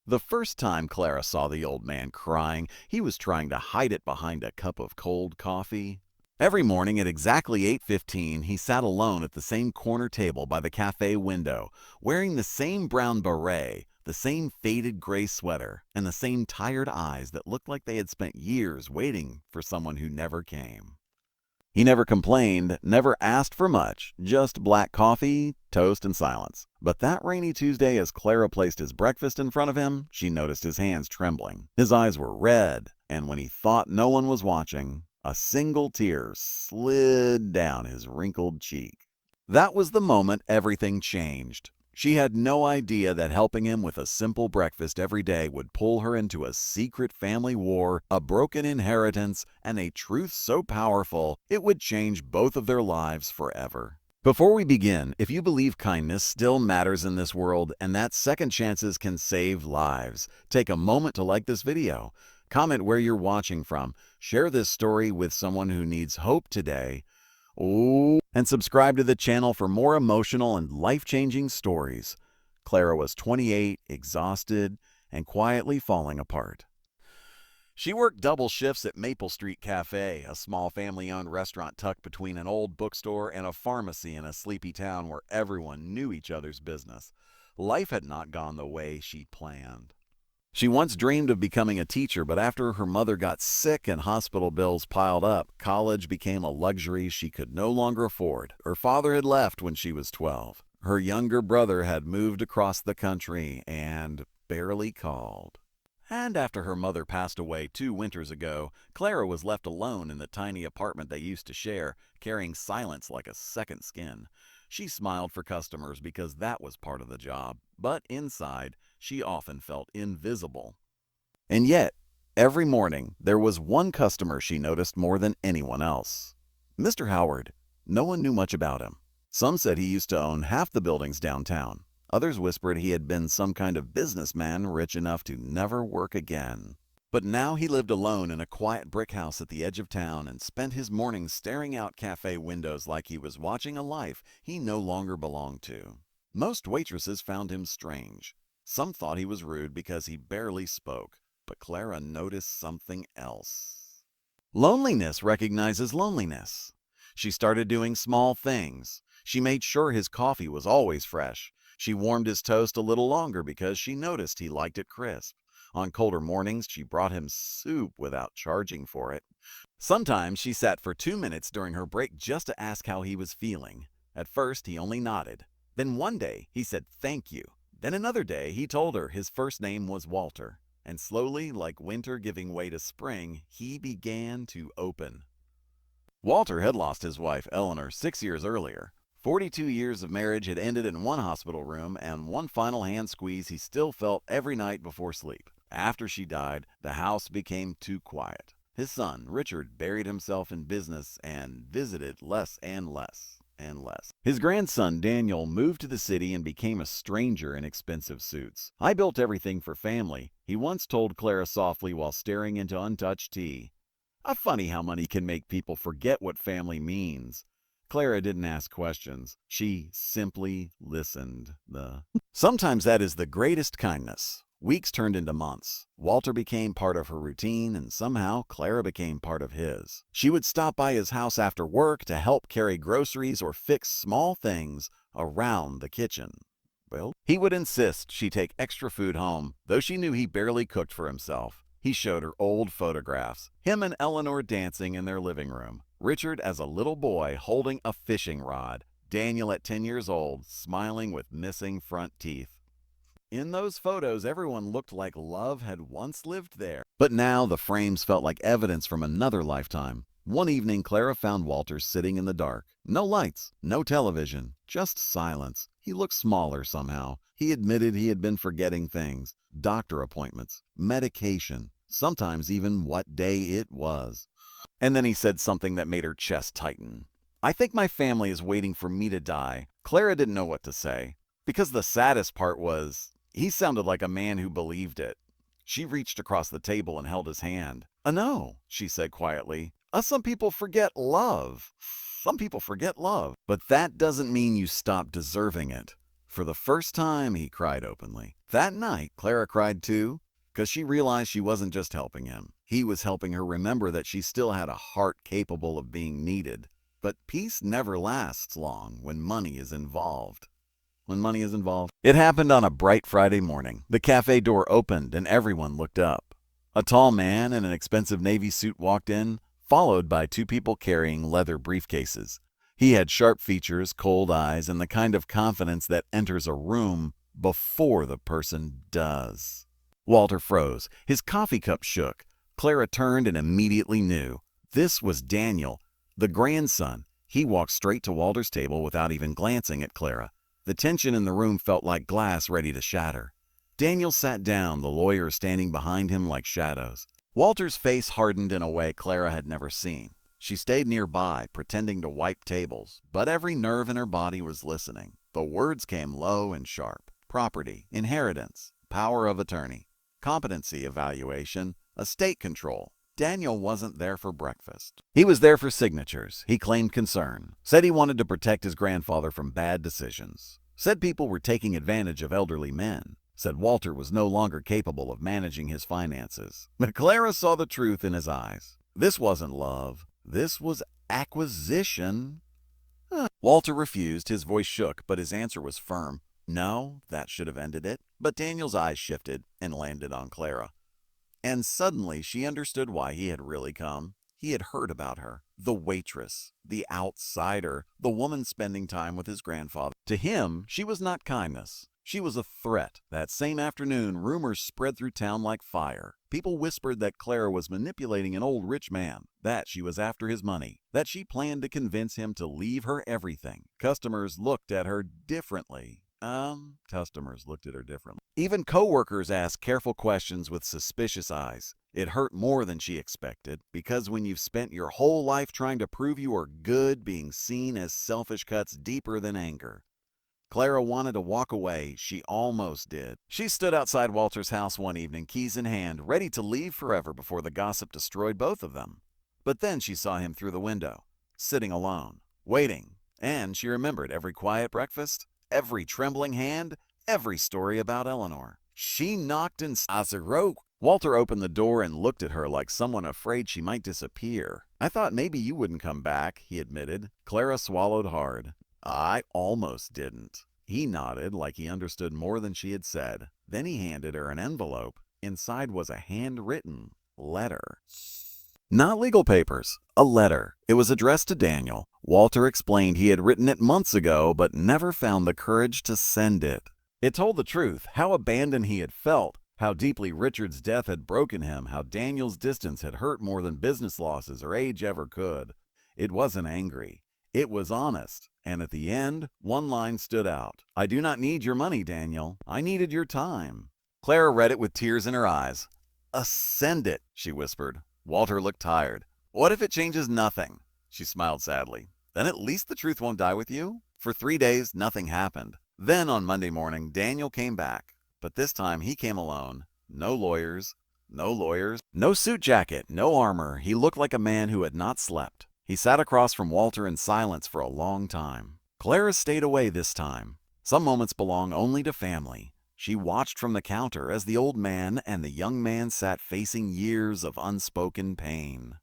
The first time Clara saw the old man crying, he was trying to hide it behind a cup of cold coffee. Every morning at exactly 8:15, he sat alone at the same corner table by the cafe window, wearing the same brown beret, the same faded gray sweater, and the same tired eyes that looked like they had spent years waiting for someone who never came. He never complained, never asked for much, just black coffee, toast, and silence. But that rainy Tuesday, as Clara placed his breakfast in front of him, she noticed his hands trembling. His eyes were red, and when he thought no one was watching, a single tear slid down his wrinkled cheek. That was the moment everything changed. She had no idea that helping him with a simple breakfast every day would pull her into a secret family war, a broken inheritance, and a truth so powerful it would change both of their lives forever. Before we begin, if you believe kindness still matters in this world and that second chances can save lives, take a moment to like this video, comment where you're watching from, share this story with someone who needs hope today, and subscribe to the channel for more emotional and life-changing stories. Clara was 28, exhausted, and quietly falling apart. She worked double shifts at Maple Street Cafe, a small family-owned restaurant tucked between an old bookstore and a pharmacy in a sleepy town where everyone knew each other's business. Life had not gone the way she planned. She once dreamed of becoming a teacher, but after her mother got sick and hospital bills piled up, college became a luxury she could no longer afford. Her father had left when she was 12. Her younger brother had moved across the country and barely called. And after her mother passed away 2 winters ago, Clara was left alone in the tiny apartment they used to share, carrying silence like a second skin. She smiled for customers because that was part of the job, but inside, she often felt invisible. And yet, every morning, there was one customer she noticed more than anyone else. Mr. Howard. No one knew much about him. Some said he used to own half the buildings downtown. Others whispered he had been some kind of businessman rich enough to never work again. But now he lived alone in a quiet brick house at the edge of town and spent his mornings staring out cafe windows like he was watching a life he no longer belonged to. Most waitresses found him strange. Some thought he was rude because he barely spoke, but Clara noticed something else. Loneliness recognizes loneliness. She started doing small things. She made sure his coffee was always fresh. She warmed his toast a little longer because she noticed he liked it crisp. On colder mornings, she brought him soup without charging for it. Sometimes she sat for 2 minutes during her break just to ask how he was feeling. At first, he only nodded. Then one day, he said thank you. Then another day, he told her his first name was Walter. And slowly, like winter giving way to spring, he began to open. Walter had lost his wife, Eleanor, 6 years earlier. 42 years of marriage had ended in one hospital room and one final hand squeeze he still felt every night before sleep. After she died, the house became too quiet. His son, Richard, buried himself in business and visited less and less. His grandson, Daniel, moved to the city and became a stranger in expensive suits. I built everything for family, he once told Clara softly while staring into untouched tea. Funny how money can make people forget what family means. Clara didn't ask questions. She simply listened. Sometimes that is the greatest kindness. Weeks turned into months. Walter became part of her routine, and somehow Clara became part of his. She would stop by his house after work to help carry groceries or fix small things around the kitchen. He would insist she take extra food home, though she knew he barely cooked for himself. He showed her old photographs, him and Eleanor dancing in their living room, Richard as a little boy holding a fishing rod, Daniel at 10 years old, smiling with missing front teeth. In those photos, everyone looked like love had once lived there. But now the frames felt like evidence from another lifetime. One evening, Clara found Walter sitting in the dark. No lights, no television, just silence. He looked smaller somehow. He admitted he had been forgetting things. Doctor appointments, medication, sometimes even what day it was. And then he said something that made her chest tighten. I think my family is waiting for me to die. Clara didn't know what to say. Because the saddest part was, he sounded like a man who believed it. She reached across the table and held his hand. No, she said quietly. Some people forget love. Some people forget love. But that doesn't mean you stop deserving it. For the first time, he cried openly. That night, Clara cried too, because she realized she wasn't just helping him. He was helping her remember that she still had a heart capable of being needed. But peace never lasts long when money is involved. It happened on a bright Friday morning. The cafe door opened and everyone looked up. A tall man in an expensive navy suit walked in, followed by two people carrying leather briefcases. He had sharp features, cold eyes, and the kind of confidence that enters a room before the person does. Walter froze. His coffee cup shook. Clara turned and immediately knew. This was Daniel, the grandson. He walked straight to Walter's table without even glancing at Clara. The tension in the room felt like glass ready to shatter. Daniel sat down, the lawyers standing behind him like shadows. Walter's face hardened in a way Clara had never seen. She stayed nearby, pretending to wipe tables, but every nerve in her body was listening. The words came low and sharp. Property, inheritance, power of attorney, competency evaluation, estate control. Daniel wasn't there for breakfast. He was there for signatures. He claimed concern, said he wanted to protect his grandfather from bad decisions, said people were taking advantage of elderly men, said Walter was no longer capable of managing his finances. But Clara saw the truth in his eyes. This wasn't love. This was acquisition. Walter refused. His voice shook, but his answer was firm. No, that should have ended it. But Daniel's eyes shifted and landed on Clara. And suddenly she understood why he had really come. He had heard about her. The waitress, the outsider, the woman spending time with his grandfather. To him, she was not kindness. She was a threat. That same afternoon, rumors spread through town like fire. People whispered that Clara was manipulating an old rich man, that she was after his money, that she planned to convince him to leave her everything. Customers looked at her differently. Even co-workers asked careful questions with suspicious eyes. It hurt more than she expected, because when you've spent your whole life trying to prove you are good, being seen as selfish cuts deeper than anger. Clara wanted to walk away. She almost did. She stood outside Walter's house one evening, keys in hand, ready to leave forever before the gossip destroyed both of them. But then she saw him through the window, sitting alone, waiting, and she remembered every quiet breakfast, every trembling hand, every story about Eleanor. She knocked and Walter opened the door and looked at her like someone afraid she might disappear. I thought maybe you wouldn't come back, he admitted. Clara swallowed hard. I almost didn't. He nodded like he understood more than she had said. Then he handed her an envelope. Inside was a handwritten letter. Not legal papers, a letter. It was addressed to Daniel. Walter explained he had written it months ago, but never found the courage to send it. It told the truth, how abandoned he had felt, how deeply Richard's death had broken him, how Daniel's distance had hurt more than business losses or age ever could. It wasn't angry. It was honest. And at the end, one line stood out. I do not need your money, Daniel. I needed your time. Clara read it with tears in her eyes. Send it, she whispered. Walter looked tired. What if it changes nothing? She smiled sadly. Then at least the truth won't die with you. For 3 days, nothing happened. Then on Monday morning, Daniel came back. But this time he came alone. No lawyers, no suit jacket, no armor. He looked like a man who had not slept. He sat across from Walter in silence for a long time. Clara stayed away this time. Some moments belong only to family. She watched from the counter as the old man and the young man sat facing years of unspoken pain.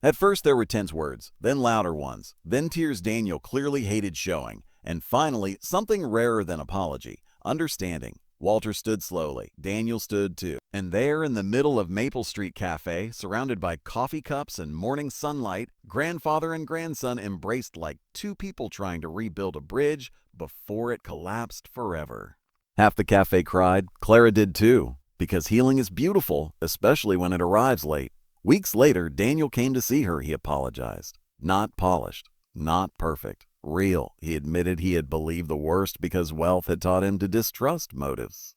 At first there were tense words, then louder ones, then tears Daniel clearly hated showing, and finally something rarer than apology, understanding. Walter stood slowly. Daniel stood too. And there in the middle of Maple Street Cafe, surrounded by coffee cups and morning sunlight, grandfather and grandson embraced like two people trying to rebuild a bridge before it collapsed forever. Half the cafe cried. Clara did too, because healing is beautiful, especially when it arrives late. Weeks later, Daniel came to see her. He apologized. Not polished, not perfect. Real. He admitted he had believed the worst because wealth had taught him to distrust motives.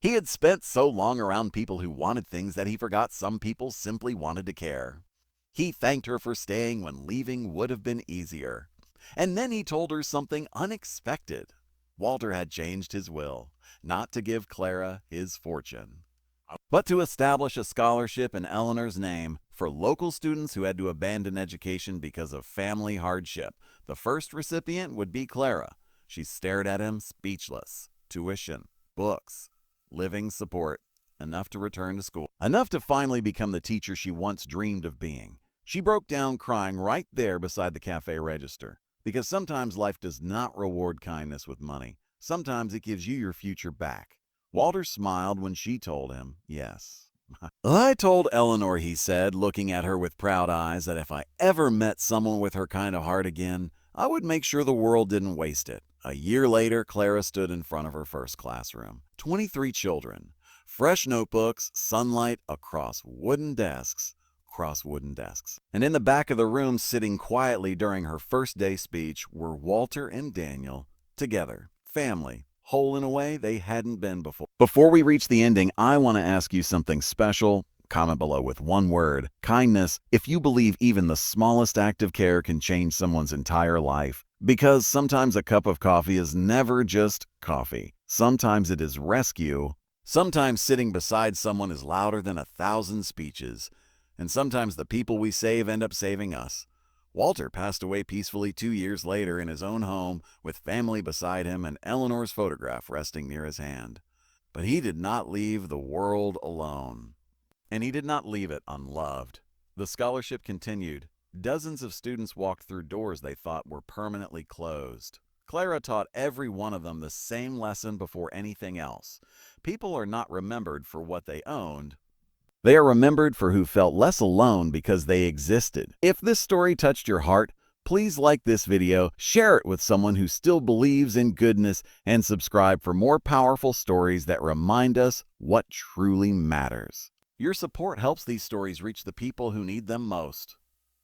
He had spent so long around people who wanted things that he forgot some people simply wanted to care. He thanked her for staying when leaving would have been easier. And then he told her something unexpected. Walter had changed his will, not to give Clara his fortune, but to establish a scholarship in Eleanor's name for local students who had to abandon education because of family hardship. The first recipient would be Clara. She stared at him, speechless. Tuition, books, living support, enough to return to school. Enough to finally become the teacher she once dreamed of being. She broke down crying right there beside the cafe register. Because sometimes life does not reward kindness with money. Sometimes it gives you your future back. Walter smiled when she told him, yes. I told Eleanor, he said, looking at her with proud eyes, that if I ever met someone with her kind of heart again, I would make sure the world didn't waste it. A year later, Clara stood in front of her first classroom. 23 children. Fresh notebooks, sunlight across wooden desks. And in the back of the room, sitting quietly during her first day speech, were Walter and Daniel, together, family, whole in a way they hadn't been before. Before we reach the ending, I want to ask you something special. Comment below with one word, kindness, if you believe even the smallest act of care can change someone's entire life. Because sometimes a cup of coffee is never just coffee. Sometimes it is rescue. Sometimes sitting beside someone is louder than 1,000 speeches. And sometimes the people we save end up saving us. Walter passed away peacefully 2 years later in his own home with family beside him and Eleanor's photograph resting near his hand. But he did not leave the world alone. And he did not leave it unloved. The scholarship continued. Dozens of students walked through doors they thought were permanently closed. Clara taught every one of them the same lesson before anything else. People are not remembered for what they owned. They are remembered for who felt less alone because they existed. If this story touched your heart, please like this video, share it with someone who still believes in goodness, and subscribe for more powerful stories that remind us what truly matters. Your support helps these stories reach the people who need them most.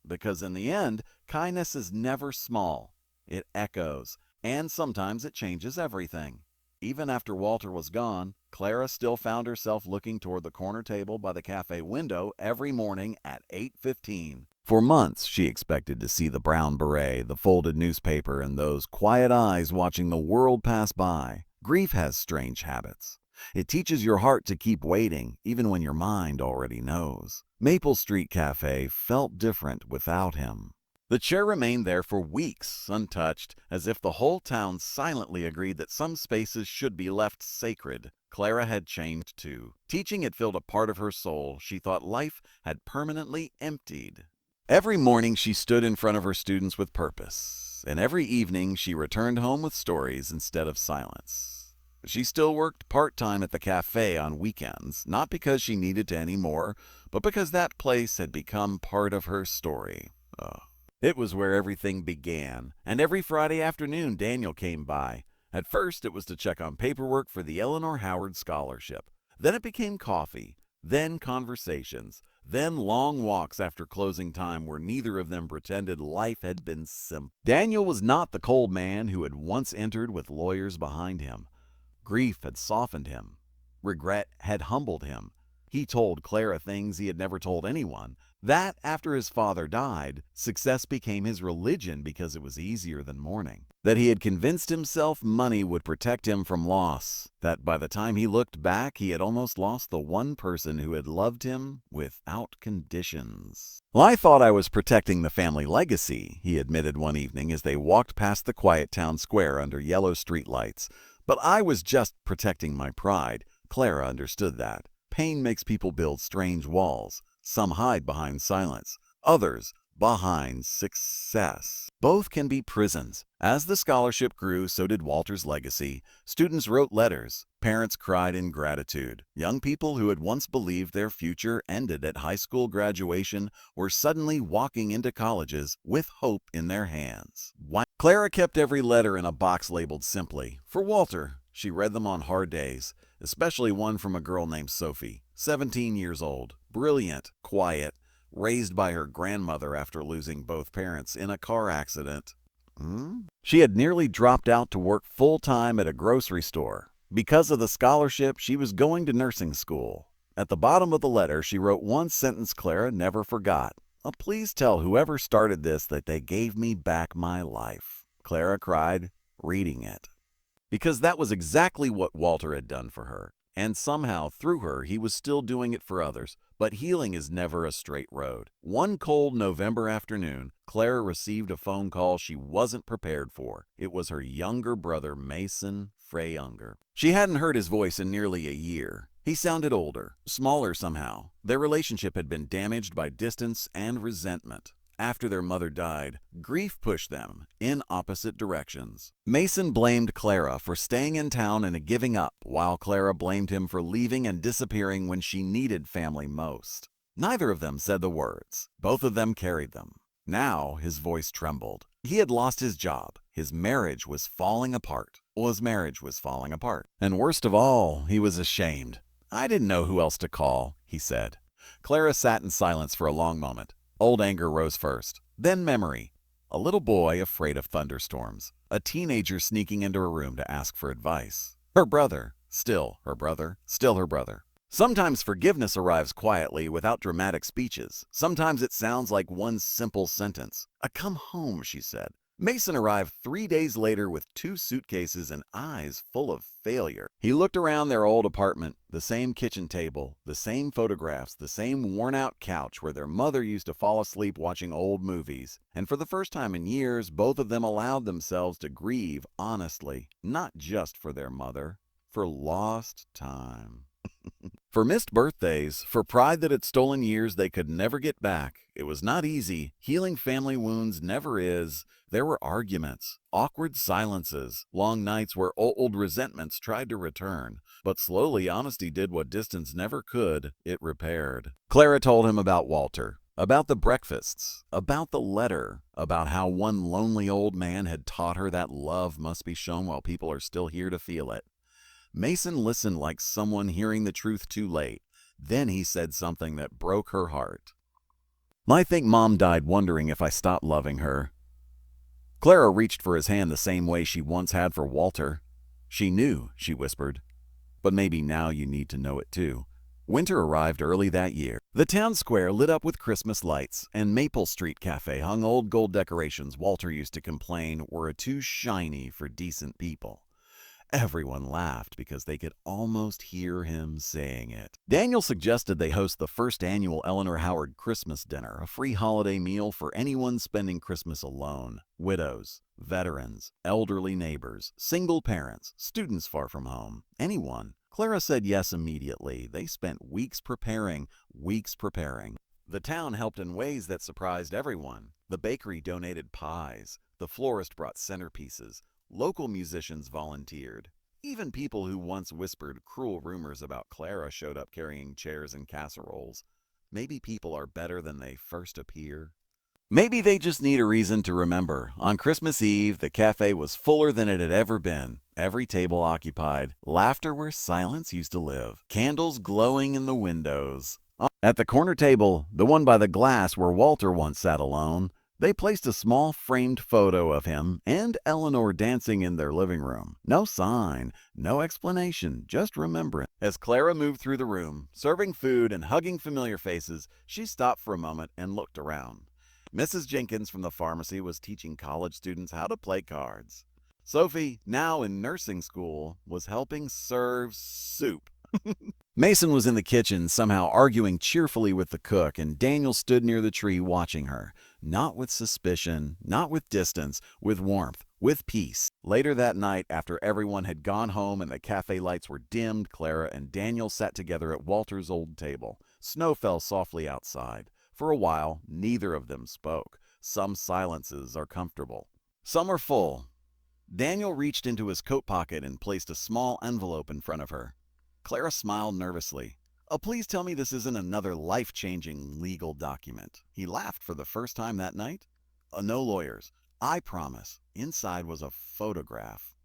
Because in the end, kindness is never small. It echoes, and sometimes it changes everything. Even after Walter was gone, Clara still found herself looking toward the corner table by the cafe window every morning at 8:15. For months, she expected to see the brown beret, the folded newspaper, and those quiet eyes watching the world pass by. Grief has strange habits. It teaches your heart to keep waiting, even when your mind already knows. Maple Street Cafe felt different without him. The chair remained there for weeks, untouched, as if the whole town silently agreed that some spaces should be left sacred. Clara had changed too. Teaching had filled a part of her soul she thought life had permanently emptied. Every morning she stood in front of her students with purpose, and every evening she returned home with stories instead of silence. She still worked part-time at the cafe on weekends, not because she needed to anymore, but because that place had become part of her story. It was where everything began, and every Friday afternoon Daniel came by. At first it was to check on paperwork for the Eleanor Howard Scholarship. Then it became coffee, then conversations, then long walks after closing time where neither of them pretended life had been simple. Daniel was not the cold man who had once entered with lawyers behind him. Grief had softened him. Regret had humbled him. He told Clara things he had never told anyone. That after his father died, success became his religion because it was easier than mourning. That he had convinced himself money would protect him from loss. That by the time he looked back, he had almost lost the one person who had loved him without conditions. Well, I thought I was protecting the family legacy, he admitted one evening as they walked past the quiet town square under yellow streetlights. But I was just protecting my pride. Clara understood that. Pain makes people build strange walls. Some hide behind silence, others behind success. Both can be prisons. As the scholarship grew, so did Walter's legacy. Students wrote letters. Parents cried in gratitude. Young people who had once believed their future ended at high school graduation were suddenly walking into colleges with hope in their hands. Clara kept every letter in a box labeled simply. For Walter, she read them on hard days, especially one from a girl named Sophie, 17 years old, brilliant, quiet, raised by her grandmother after losing both parents in a car accident. She had nearly dropped out to work full-time at a grocery store. Because of the scholarship, she was going to nursing school. At the bottom of the letter, she wrote one sentence Clara never forgot. Please tell whoever started this that they gave me back my life. Clara cried, reading it. Because that was exactly what Walter had done for her. And somehow, through her, he was still doing it for others. But healing is never a straight road. One cold November afternoon, Clara received a phone call she wasn't prepared for. It was her younger brother, Mason Freyunger. She hadn't heard his voice in nearly a year. He sounded older, smaller somehow. Their relationship had been damaged by distance and resentment. After their mother died, grief pushed them in opposite directions. Mason blamed Clara for staying in town and giving up, while Clara blamed him for leaving and disappearing when she needed family most. Neither of them said the words. Both of them carried them. Now his voice trembled. He had lost his job. His marriage was falling apart. And worst of all, he was ashamed. "I didn't know who else to call," he said. Clara sat in silence for a long moment. Old anger rose first, then memory. A little boy afraid of thunderstorms. A teenager sneaking into her room to ask for advice. Her brother. Still her brother. Sometimes forgiveness arrives quietly without dramatic speeches. Sometimes it sounds like one simple sentence. "I come home," she said. Mason arrived 3 days later with 2 suitcases and eyes full of failure. He looked around their old apartment, the same kitchen table, the same photographs, the same worn-out couch where their mother used to fall asleep watching old movies. And for the first time in years, both of them allowed themselves to grieve honestly, not just for their mother, for lost time. For missed birthdays, for pride that had stolen years they could never get back. It was not easy. Healing family wounds never is. There were arguments, awkward silences, long nights where old resentments tried to return. But slowly, honesty did what distance never could. It repaired. Clara told him about Walter, about the breakfasts, about the letter, about how one lonely old man had taught her that love must be shown while people are still here to feel it. Mason listened like someone hearing the truth too late. Then he said something that broke her heart. "I think Mom died wondering if I stopped loving her." Clara reached for his hand the same way she once had for Walter. "She knew," she whispered. "But maybe now you need to know it too." Winter arrived early that year. The town square lit up with Christmas lights, and Maple Street Cafe hung old gold decorations Walter used to complain were too shiny for decent people. Everyone laughed because they could almost hear him saying it. Daniel suggested they host the first annual Eleanor Howard Christmas dinner, a free holiday meal for anyone spending Christmas alone. Widows, veterans, elderly neighbors, single parents, students far from home, anyone. Clara said yes immediately. They spent weeks preparing. The town helped in ways that surprised everyone. The bakery donated pies. The florist brought centerpieces. Local musicians volunteered. Even people who once whispered cruel rumors about Clara showed up carrying chairs and casseroles. Maybe people are better than they first appear. Maybe they just need a reason to remember. On Christmas Eve, the cafe was fuller than it had ever been. Every table occupied. Laughter where silence used to live. Candles glowing in the windows. At the corner table, the one by the glass where Walter once sat alone, they placed a small framed photo of him and Eleanor dancing in their living room. No sign, no explanation, just remembrance. As Clara moved through the room, serving food and hugging familiar faces, she stopped for a moment and looked around. Mrs. Jenkins from the pharmacy was teaching college students how to play cards. Sophie, now in nursing school, was helping serve soup. Mason was in the kitchen, somehow arguing cheerfully with the cook, and Daniel stood near the tree watching her. Not with suspicion, not with distance, with warmth, with peace. Later that night, after everyone had gone home and the cafe lights were dimmed, Clara and Daniel sat together at Walter's old table. Snow fell softly outside. For a while, neither of them spoke. Some silences are comfortable. Some are full. Daniel reached into his coat pocket and placed a small envelope in front of her. Clara smiled nervously. "Oh, please tell me this isn't another life-changing legal document." He laughed for the first time that night. "No lawyers. I promise." Inside was a photograph.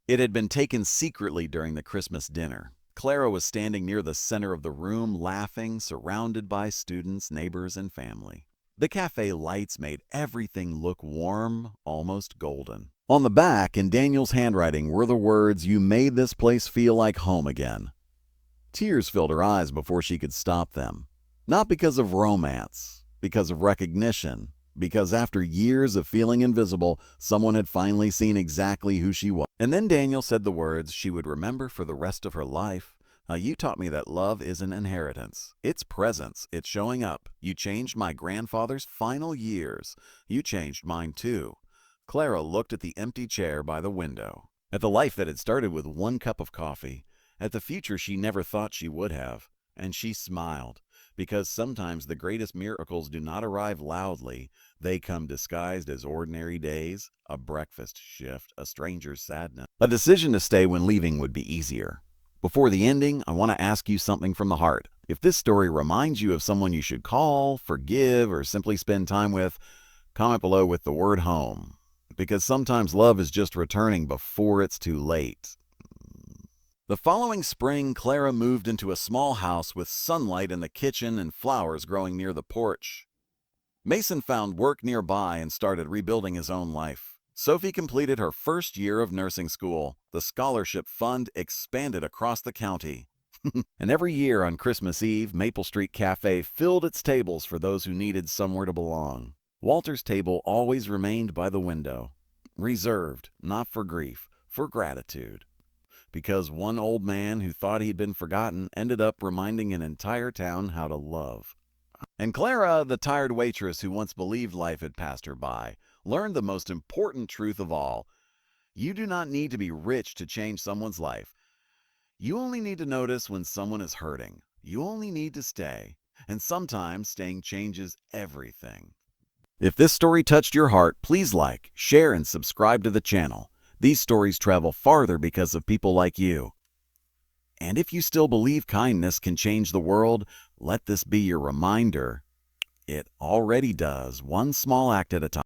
It had been taken secretly during the Christmas dinner. Clara was standing near the center of the room, laughing, surrounded by students, neighbors, and family. The cafe lights made everything look warm, almost golden. On the back, in Daniel's handwriting, were the words, "You made this place feel like home again." Tears filled her eyes before she could stop them. Not because of romance, because of recognition, because after years of feeling invisible, someone had finally seen exactly who she was. And then Daniel said the words she would remember for the rest of her life. You taught me that love isn't inheritance. It's presence. It's showing up. You changed my grandfather's final years. You changed mine too. Clara looked at the empty chair by the window, at the life that had started with one cup of coffee, at the future she never thought she would have, and she smiled, because sometimes the greatest miracles do not arrive loudly. They come disguised as ordinary days, a breakfast shift, a stranger's sadness. A decision to stay when leaving would be easier. Before the ending, I want to ask you something from the heart. If this story reminds you of someone you should call, forgive, or simply spend time with, comment below with the word home. Because sometimes love is just returning before it's too late. The following spring, Clara moved into a small house with sunlight in the kitchen and flowers growing near the porch. Mason found work nearby and started rebuilding his own life. Sophie completed her first year of nursing school. The scholarship fund expanded across the county. And every year on Christmas Eve, Maple Street Cafe filled its tables for those who needed somewhere to belong. Walter's table always remained by the window, reserved, not for grief, for gratitude. Because one old man who thought he'd been forgotten ended up reminding an entire town how to love. And Clara, the tired waitress who once believed life had passed her by, learned the most important truth of all. You do not need to be rich to change someone's life. You only need to notice when someone is hurting. You only need to stay. And sometimes staying changes everything. If this story touched your heart, please like, share, and subscribe to the channel. These stories travel farther because of people like you. And if you still believe kindness can change the world, let this be your reminder. It already does, one small act at a time.